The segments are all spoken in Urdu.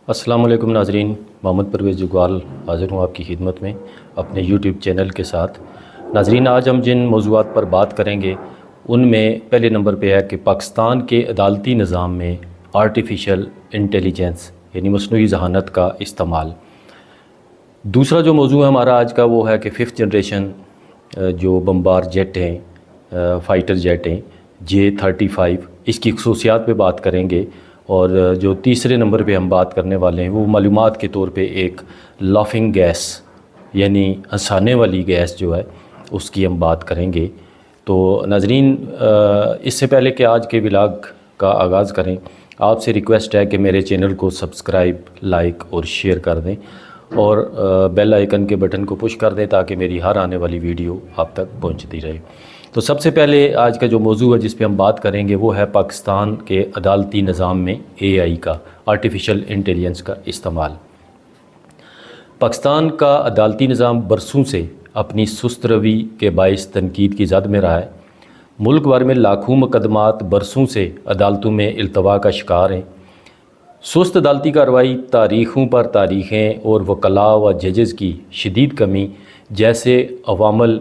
السلام علیکم ناظرین، محمد پرویز جگوال حاضر ہوں آپ کی خدمت میں اپنے یوٹیوب چینل کے ساتھ۔ ناظرین، آج ہم جن موضوعات پر بات کریں گے ان میں پہلے نمبر پہ ہے کہ پاکستان کے عدالتی نظام میں آرٹیفیشل انٹیلیجنس یعنی مصنوعی ذہانت کا استعمال۔ دوسرا جو موضوع ہے ہمارا آج کا وہ ہے کہ 5th جنریشن جو بمبار جیٹ ہیں، فائٹر جیٹ ہیں J-35، اس کی خصوصیات پہ بات کریں گے۔ اور جو تیسرے نمبر پہ ہم بات کرنے والے ہیں وہ معلومات کے طور پہ ایک لافنگ گیس یعنی ہنسانے والی گیس جو ہے اس کی ہم بات کریں گے۔ تو ناظرین، اس سے پہلے کہ آج کے ولاگ کا آغاز کریں، آپ سے ریکویسٹ ہے کہ میرے چینل کو سبسکرائب، لائک اور شیئر کر دیں اور بیل آئیکن کے بٹن کو پش کر دیں تاکہ میری ہر آنے والی ویڈیو آپ تک پہنچتی رہے۔ تو سب سے پہلے آج کا جو موضوع ہے جس پہ ہم بات کریں گے وہ ہے پاکستان کے عدالتی نظام میں AI کا، آرٹیفیشل انٹیلیجنس کا استعمال۔ پاکستان کا عدالتی نظام برسوں سے اپنی سست روی کے باعث تنقید کی زد میں رہا ہے۔ ملک بھر میں لاکھوں مقدمات برسوں سے عدالتوں میں التوا کا شکار ہیں۔ سست عدالتی کارروائی، تاریخوں پر تاریخیں اور وکلاء و ججز کی شدید کمی جیسے عوامل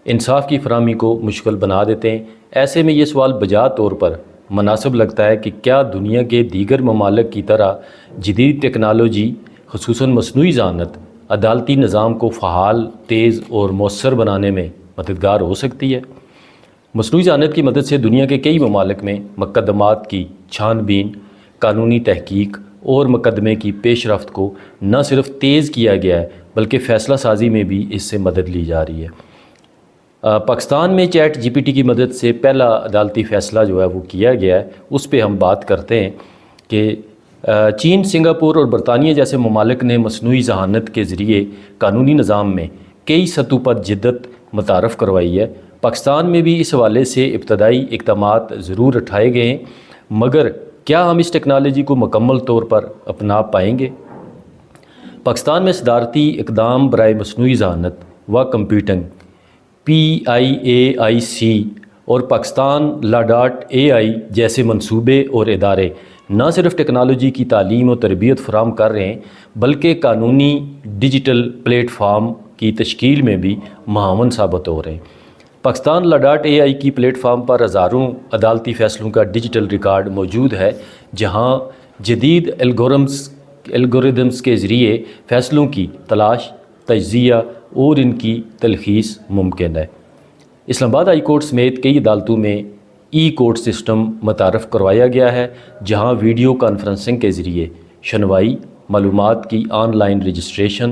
انصاف کی فراہمی کو مشکل بنا دیتے ہیں۔ ایسے میں یہ سوال بجا طور پر مناسب لگتا ہے کہ کیا دنیا کے دیگر ممالک کی طرح جدید ٹیکنالوجی خصوصاً مصنوعی ذہانت عدالتی نظام کو فعال، تیز اور مؤثر بنانے میں مددگار ہو سکتی ہے؟ مصنوعی ذہانت کی مدد سے دنیا کے کئی ممالک میں مقدمات کی چھان بین، قانونی تحقیق اور مقدمے کی پیش رفت کو نہ صرف تیز کیا گیا ہے بلکہ فیصلہ سازی میں بھی اس سے مدد لی جا رہی ہے۔ پاکستان میں چیٹ GPT کی مدد سے پہلا عدالتی فیصلہ جو ہے وہ کیا گیا ہے، اس پہ ہم بات کرتے ہیں کہ چین، سنگاپور اور برطانیہ جیسے ممالک نے مصنوعی ذہانت کے ذریعے قانونی نظام میں کئی سطحوں پر جدت متعارف کروائی ہے۔ پاکستان میں بھی اس حوالے سے ابتدائی اقدامات ضرور اٹھائے گئے ہیں، مگر کیا ہم اس ٹیکنالوجی کو مکمل طور پر اپنا پائیں گے؟ پاکستان میں صدارتی اقدام برائے مصنوعی ذہانت و کمپیوٹنگ PIAIC اور پاکستان لا.AI جیسے منصوبے اور ادارے نہ صرف ٹیکنالوجی کی تعلیم و تربیت فراہم کر رہے ہیں بلکہ قانونی ڈیجیٹل پلیٹ فارم کی تشکیل میں بھی معاون ثابت ہو رہے ہیں۔ پاکستان لا.AI کی پلیٹ فارم پر ہزاروں عدالتی فیصلوں کا ڈیجیٹل ریکارڈ موجود ہے، جہاں جدید الگورتھمز کے ذریعے فیصلوں کی تلاش، تجزیہ اور ان کی تلخیص ممکن ہے۔ اسلام آباد ہائی کورٹ سمیت کئی عدالتوں میں کورٹ سسٹم متعارف کروایا گیا ہے، جہاں ویڈیو کانفرنسنگ کے ذریعے شنوائی، معلومات کی آن لائن رجسٹریشن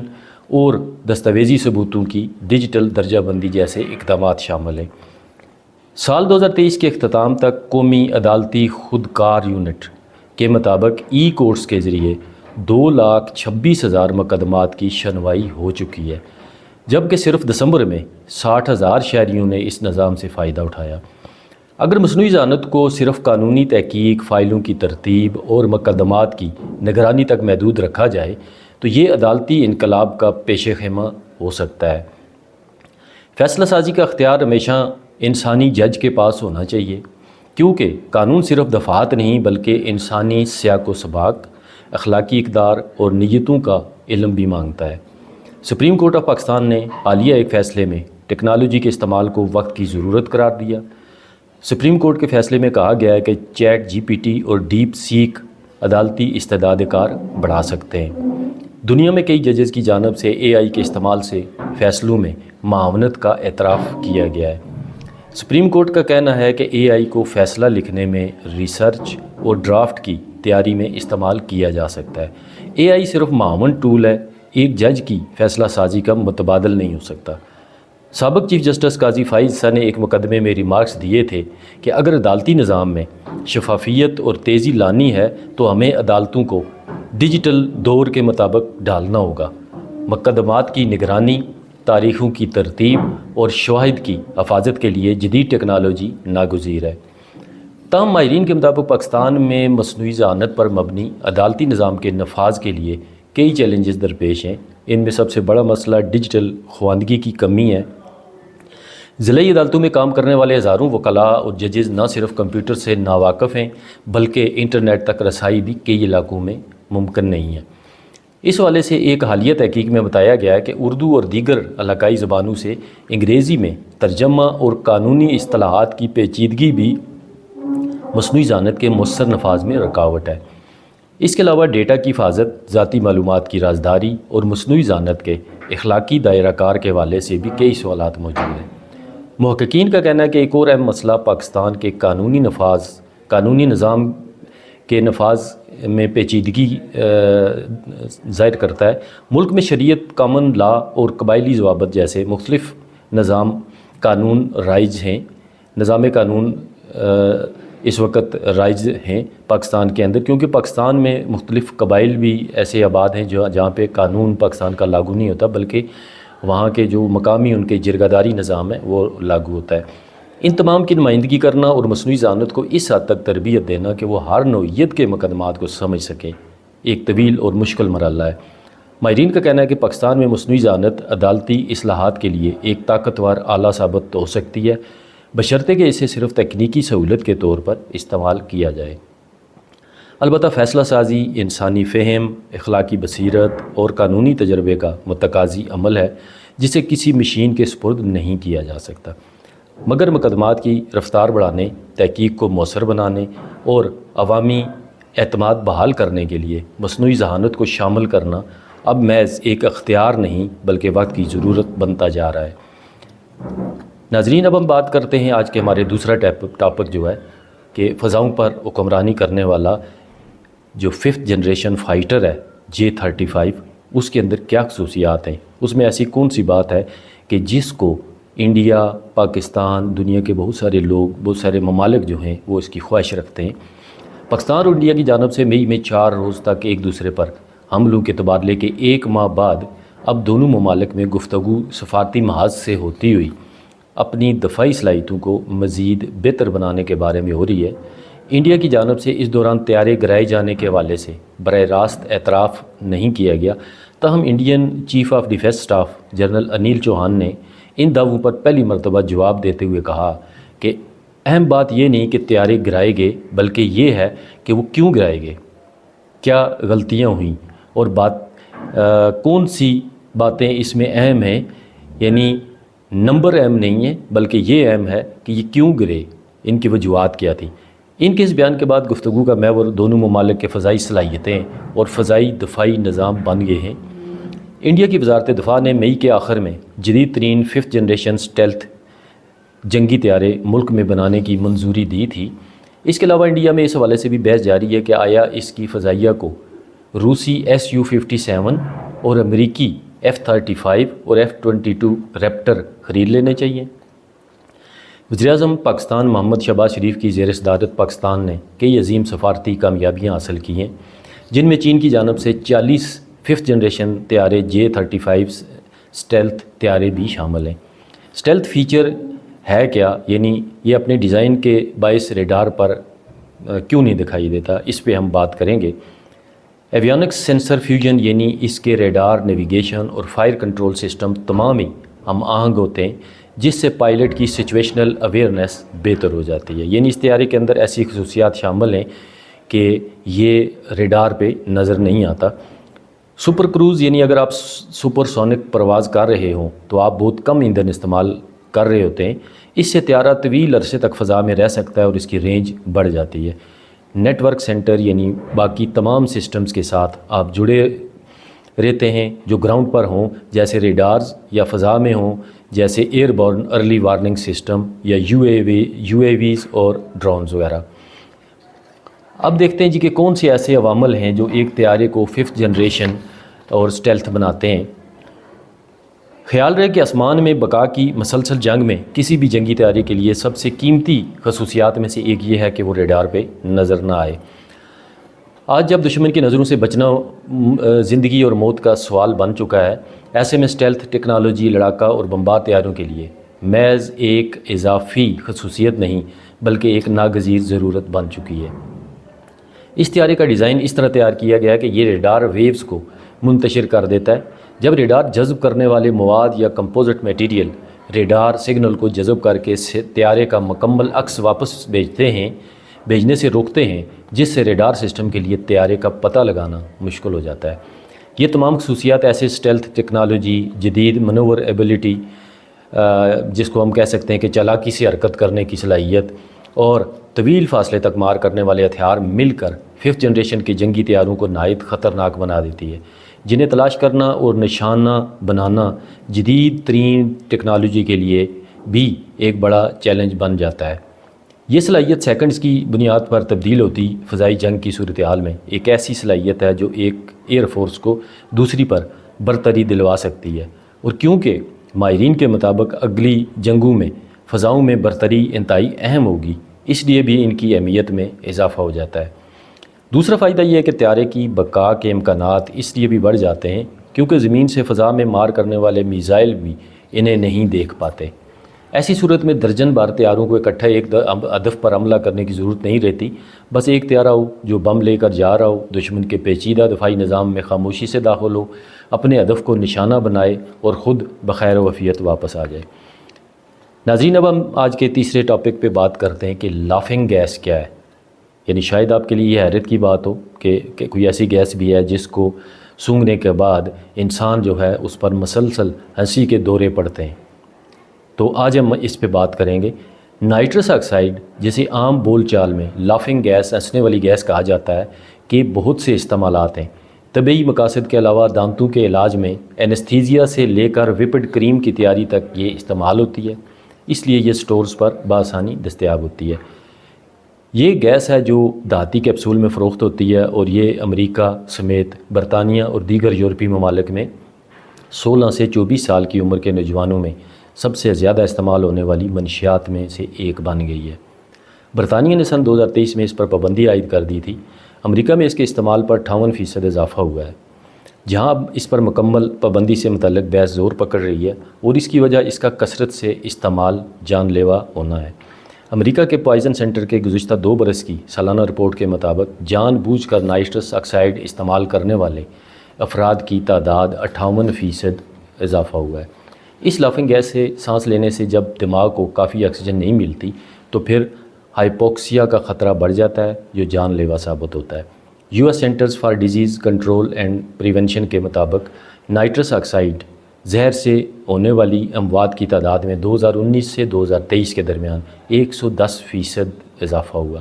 اور دستاویزی ثبوتوں کی ڈیجیٹل درجہ بندی جیسے اقدامات شامل ہیں۔ سال 2023 کے اختتام تک قومی عدالتی خودکار یونٹ کے مطابق کورٹس کے ذریعے 2,26,000 مقدمات کی شنوائی ہو چکی ہے، جبکہ صرف دسمبر میں 60,000 شہریوں نے اس نظام سے فائدہ اٹھایا۔ اگر مصنوعی ذہانت کو صرف قانونی تحقیق، فائلوں کی ترتیب اور مقدمات کی نگرانی تک محدود رکھا جائے تو یہ عدالتی انقلاب کا پیش خیمہ ہو سکتا ہے۔ فیصلہ سازی کا اختیار ہمیشہ انسانی جج کے پاس ہونا چاہیے، کیونکہ قانون صرف دفعات نہیں بلکہ انسانی سیاق و سباق، اخلاقی اقدار اور نیتوں کا علم بھی مانگتا ہے۔ سپریم کورٹ آف پاکستان نے حالیہ ایک فیصلے میں ٹیکنالوجی کے استعمال کو وقت کی ضرورت قرار دیا۔ سپریم کورٹ کے فیصلے میں کہا گیا ہے کہ چیٹ GPT اور ڈیپ سیک عدالتی استعداد کار بڑھا سکتے ہیں۔ دنیا میں کئی ججز کی جانب سے AI کے استعمال سے فیصلوں میں معاونت کا اعتراف کیا گیا ہے۔ سپریم کورٹ کا کہنا ہے کہ AI کو فیصلہ لکھنے میں، ریسرچ اور ڈرافٹ کی تیاری میں استعمال کیا جا سکتا ہے۔ AI صرف معاون ٹول ہے، ایک جج کی فیصلہ سازی کا متبادل نہیں ہو سکتا۔ سابق چیف جسٹس قاضی فائز عیسیٰ نے ایک مقدمے میں ریمارکس دیے تھے کہ اگر عدالتی نظام میں شفافیت اور تیزی لانی ہے تو ہمیں عدالتوں کو ڈیجیٹل دور کے مطابق ڈھالنا ہوگا۔ مقدمات کی نگرانی، تاریخوں کی ترتیب اور شواہد کی حفاظت کے لیے جدید ٹیکنالوجی ناگزیر ہے۔ تاہم ماہرین کے مطابق پاکستان میں مصنوعی ذہانت پر مبنی عدالتی نظام کے نفاذ کے لیے کئی چیلنجز درپیش ہیں۔ ان میں سب سے بڑا مسئلہ ڈیجیٹل خواندگی کی کمی ہے۔ ضلعی عدالتوں میں کام کرنے والے ہزاروں وکلاء اور ججز نہ صرف کمپیوٹر سے ناواقف ہیں بلکہ انٹرنیٹ تک رسائی بھی کئی علاقوں میں ممکن نہیں ہے۔ اس حوالے سے ایک حالیہ تحقیق میں بتایا گیا ہے کہ اردو اور دیگر علاقائی زبانوں سے انگریزی میں ترجمہ اور قانونی اصطلاحات کی پیچیدگی بھی مصنوعی ذہانت کے مؤثر نفاذ میں رکاوٹ ہے۔ اس کے علاوہ ڈیٹا کی حفاظت، ذاتی معلومات کی رازداری اور مصنوعی ذہانت کے اخلاقی دائرہ کار کے حوالے سے بھی کئی سوالات موجود ہیں۔ محققین کا کہنا ہے کہ ایک اور اہم مسئلہ پاکستان کے قانونی نظام کے نفاذ میں پیچیدگی ظاہر کرتا ہے۔ ملک میں شریعت، کامن لا اور قبائلی ضوابط جیسے مختلف نظام قانون رائج ہیں۔ نظام قانون اس وقت رائج ہیں پاکستان کے اندر، کیونکہ پاکستان میں مختلف قبائل بھی ایسے آباد ہیں جہاں پہ قانون پاکستان کا لاگو نہیں ہوتا، بلکہ وہاں کے جو مقامی ان کے جرگہ نظام ہے وہ لاگو ہوتا ہے۔ ان تمام کی نمائندگی کرنا اور مصنوعی ذہانت کو اس حد تک تربیت دینا کہ وہ ہر نوعیت کے مقدمات کو سمجھ سکیں، ایک طویل اور مشکل مرحلہ ہے۔ ماہرین کا کہنا ہے کہ پاکستان میں مصنوعی ذہانت عدالتی اصلاحات کے لیے ایک طاقتور آلہ ثابت ہو سکتی ہے، بشرطے کہ اسے صرف تکنیکی سہولت کے طور پر استعمال کیا جائے۔ البتہ فیصلہ سازی انسانی فہم، اخلاقی بصیرت اور قانونی تجربے کا متقاضی عمل ہے جسے کسی مشین کے سپرد نہیں کیا جا سکتا، مگر مقدمات کی رفتار بڑھانے، تحقیق کو مؤثر بنانے اور عوامی اعتماد بحال کرنے کے لیے مصنوعی ذہانت کو شامل کرنا اب محض ایک اختیار نہیں بلکہ وقت کی ضرورت بنتا جا رہا ہے۔ ناظرین، اب ہم بات کرتے ہیں آج کے ہمارے دوسرا ٹاپک جو ہے کہ فضاؤں پر حکمرانی کرنے والا جو 5th جنریشن فائٹر ہے J-35، اس کے اندر کیا خصوصیات ہیں، اس میں ایسی کون سی بات ہے کہ جس کو انڈیا، پاکستان، دنیا کے بہت سارے لوگ، بہت سارے ممالک جو ہیں وہ اس کی خواہش رکھتے ہیں۔ پاکستان اور انڈیا کی جانب سے مئی میں 4 روز تک ایک دوسرے پر حملوں کے تبادلے کے 1 ماہ بعد اب دونوں ممالک میں گفتگو سفارتی محاذ سے ہوتی ہوئی اپنی دفاعی صلاحیتوں کو مزید بہتر بنانے کے بارے میں ہو رہی ہے۔ انڈیا کی جانب سے اس دوران طیارے گرائے جانے کے حوالے سے براہ راست اعتراف نہیں کیا گیا، تاہم Indian chief of defence staff general Anil Chauhan نے ان دعووں پر پہلی مرتبہ جواب دیتے ہوئے کہا کہ اہم بات یہ نہیں کہ طیارے گرائے گئے، بلکہ یہ ہے کہ وہ کیوں گرائے گئے، کیا غلطیاں ہوئیں اور کون سی باتیں اس میں اہم ہیں، یعنی نمبر اہم نہیں ہے بلکہ یہ اہم ہے کہ یہ کیوں گرے، ان کی وجوہات کیا تھی۔ ان کے اس بیان کے بعد گفتگو کا محور دونوں ممالک کے فضائی صلاحیتیں اور فضائی دفاعی نظام بن گئے ہیں۔ انڈیا کی وزارت دفاع نے مئی کے آخر میں جدید ترین 5th جنریشن اسٹیلتھ جنگی طیارے ملک میں بنانے کی منظوری دی تھی۔ اس کے علاوہ انڈیا میں اس حوالے سے بھی بحث جاری ہے کہ آیا اس کی فضائیہ کو روسی Su-57 اور امریکی F-35 اور F-22 ریپٹر خرید لینے چاہیے۔ وزیراعظم پاکستان محمد شہباز شریف کی زیر صدارت پاکستان نے کئی عظیم سفارتی کامیابیاں حاصل کی ہیں، جن میں چین کی جانب سے 40 5th جنریشن طیارے J-35 اسٹیلتھ طیارے بھی شامل ہیں۔ اسٹیلتھ فیچر ہے کیا، یعنی یہ اپنے ڈیزائن کے باعث ریڈار پر کیوں نہیں دکھائی دیتا، اس پہ ہم بات کریں گے۔ ایویونکس سینسر فیوژن، یعنی اس کے ریڈار، نیویگیشن اور فائر کنٹرول سسٹم تمام ہی ہم آہنگ ہوتے ہیں، جس سے پائلٹ کی سچویشنل اویئرنیس بہتر ہو جاتی ہے۔ یعنی اس طیارے کے اندر ایسی خصوصیات شامل ہیں کہ یہ ریڈار پہ نظر نہیں آتا۔ سپر کروز، یعنی اگر آپ سپر سونک پرواز کر رہے ہوں تو آپ بہت کم ایندھن استعمال کر رہے ہوتے ہیں، اس سے طیارہ طویل عرصے تک فضا میں رہ سکتا ہے اور اس کی رینج بڑھ جاتی ہے۔ نیٹ ورک سینٹر، یعنی باقی تمام سسٹمز کے ساتھ آپ جڑے رہتے ہیں جو گراؤنڈ پر ہوں، جیسے ریڈارز، یا فضا میں ہوں جیسے airborne early warning system یا یو اے ویز اور ڈرونز وغیرہ۔ اب دیکھتے ہیں جی کہ کون سے ایسے عوامل ہیں جو ایک طیارے کو 5th جنریشن اور اسٹیلتھ بناتے ہیں۔ خیال رہے کہ آسمان میں بقا کی مسلسل جنگ میں کسی بھی جنگی طیارے کے لیے سب سے قیمتی خصوصیات میں سے ایک یہ ہے کہ وہ ریڈار پہ نظر نہ آئے۔ آج جب دشمن کی نظروں سے بچنا زندگی اور موت کا سوال بن چکا ہے، ایسے میں اسٹیلتھ ٹیکنالوجی لڑاکا اور بمبار طیاروں کے لیے محض ایک اضافی خصوصیت نہیں بلکہ ایک ناگزیر ضرورت بن چکی ہے۔ اس طیارے کا ڈیزائن اس طرح تیار کیا گیا ہے کہ یہ ریڈار ویوز کو منتشر کر دیتا ہے۔ جب ریڈار جذب کرنے والے مواد یا کمپوزٹ میٹیریل ریڈار سگنل کو جذب کر کے طیارے کا مکمل عکس واپس بھیجنے سے روکتے ہیں، جس سے ریڈار سسٹم کے لیے طیارے کا پتہ لگانا مشکل ہو جاتا ہے۔ یہ تمام خصوصیات ایسے اسٹیلتھ ٹیکنالوجی، جدید منور ایبلٹی جس کو ہم کہہ سکتے ہیں کہ چالاکی سے حرکت کرنے کی صلاحیت، اور طویل فاصلے تک مار کرنے والے ہتھیار مل کر 5th جنریشن کے جنگی طیاروں کو نہایت خطرناک بنا دیتی ہے، جنہیں تلاش کرنا اور نشانہ بنانا جدید ترین ٹیکنالوجی کے لیے بھی ایک بڑا چیلنج بن جاتا ہے۔ یہ صلاحیت سیکنڈز کی بنیاد پر تبدیل ہوتی فضائی جنگ کی صورتحال میں ایک ایسی صلاحیت ہے جو ایک ایئر فورس کو دوسری پر برتری دلوا سکتی ہے، اور کیونکہ ماہرین کے مطابق اگلی جنگوں میں فضاؤں میں برتری انتہائی اہم ہوگی، اس لیے بھی ان کی اہمیت میں اضافہ ہو جاتا ہے۔ دوسرا فائدہ یہ ہے کہ طیارے کی بقا کے امکانات اس لیے بھی بڑھ جاتے ہیں کیونکہ زمین سے فضا میں مار کرنے والے میزائل بھی انہیں نہیں دیکھ پاتے۔ ایسی صورت میں درجن بار طیاروں کو اکٹھے ایک ہدف پر حملہ کرنے کی ضرورت نہیں رہتی، بس ایک طیارہ ہو جو بم لے کر جا رہا ہو، دشمن کے پیچیدہ دفاعی نظام میں خاموشی سے داخل ہو، اپنے ہدف کو نشانہ بنائے اور خود بخیر و عافیت واپس آ جائے۔ ناظرین، اب ہم آج کے تیسرے ٹاپک پہ بات کرتے ہیں کہ لافنگ گیس کیا ہے۔ یعنی شاید آپ کے لیے یہ حیرت کی بات ہو کہ کوئی ایسی گیس بھی ہے جس کو سونگھنے کے بعد انسان جو ہے اس پر مسلسل ہنسی کے دورے پڑتے ہیں۔ تو آج ہم اس پہ بات کریں گے۔ نائٹرس آکسائڈ جسے عام بول چال میں لافنگ گیس، ہنسنے والی گیس کہا جاتا ہے، کہ بہت سے استعمالات ہیں۔ طبی مقاصد کے علاوہ دانتوں کے علاج میں، اینستھیزیا سے لے کر وپڈ کریم کی تیاری تک یہ استعمال ہوتی ہے، اس لیے یہ سٹورز پر بآسانی دستیاب ہوتی ہے۔ یہ گیس ہے جو دھاتی کیپسول میں فروخت ہوتی ہے، اور یہ امریکہ سمیت برطانیہ اور دیگر یورپی ممالک میں 16 سے 24 سال کی عمر کے نوجوانوں میں سب سے زیادہ استعمال ہونے والی منشیات میں سے ایک بن گئی ہے۔ برطانیہ نے سن 2023 میں اس پر پابندی عائد کر دی تھی۔ امریکہ میں اس کے استعمال پر 58% اضافہ ہوا ہے، جہاں اب اس پر مکمل پابندی سے متعلق بحث زور پکڑ رہی ہے، اور اس کی وجہ اس کا کثرت سے استعمال جان لیوا ہونا ہے۔ امریکہ کے پوائزن سینٹر کے گزشتہ 2 برس کی سالانہ رپورٹ کے مطابق جان بوجھ کر نائٹرس آکسائڈ استعمال کرنے والے افراد کی تعداد 58% اضافہ ہوا ہے۔ اس لافنگ گیس سے سانس لینے سے جب دماغ کو کافی آکسیجن نہیں ملتی تو پھر ہائپوکسیا کا خطرہ بڑھ جاتا ہے، جو جان لیوا ثابت ہوتا ہے۔ US centres for disease control and prevention کے مطابق نائٹرس آکسائڈ زہر سے ہونے والی اموات کی تعداد میں 2019 سے 2023 کے درمیان 110% اضافہ ہوا۔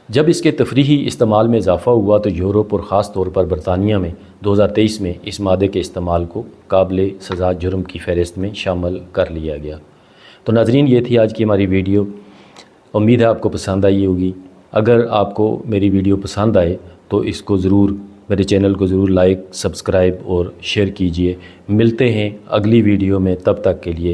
جب اس کے تفریحی استعمال میں اضافہ ہوا تو یورپ اور خاص طور پر برطانیہ میں 2023 میں اس مادے کے استعمال کو قابل سزا جرم کی فہرست میں شامل کر لیا گیا۔ تو ناظرین، یہ تھی آج کی ہماری ویڈیو۔ امید ہے آپ کو پسند آئی ہوگی۔ اگر آپ کو میری ویڈیو پسند آئے تو اس کو ضرور، میرے چینل کو ضرور لائک، سبسکرائب اور شیئر کیجئے۔ ملتے ہیں اگلی ویڈیو میں، تب تک کے لیے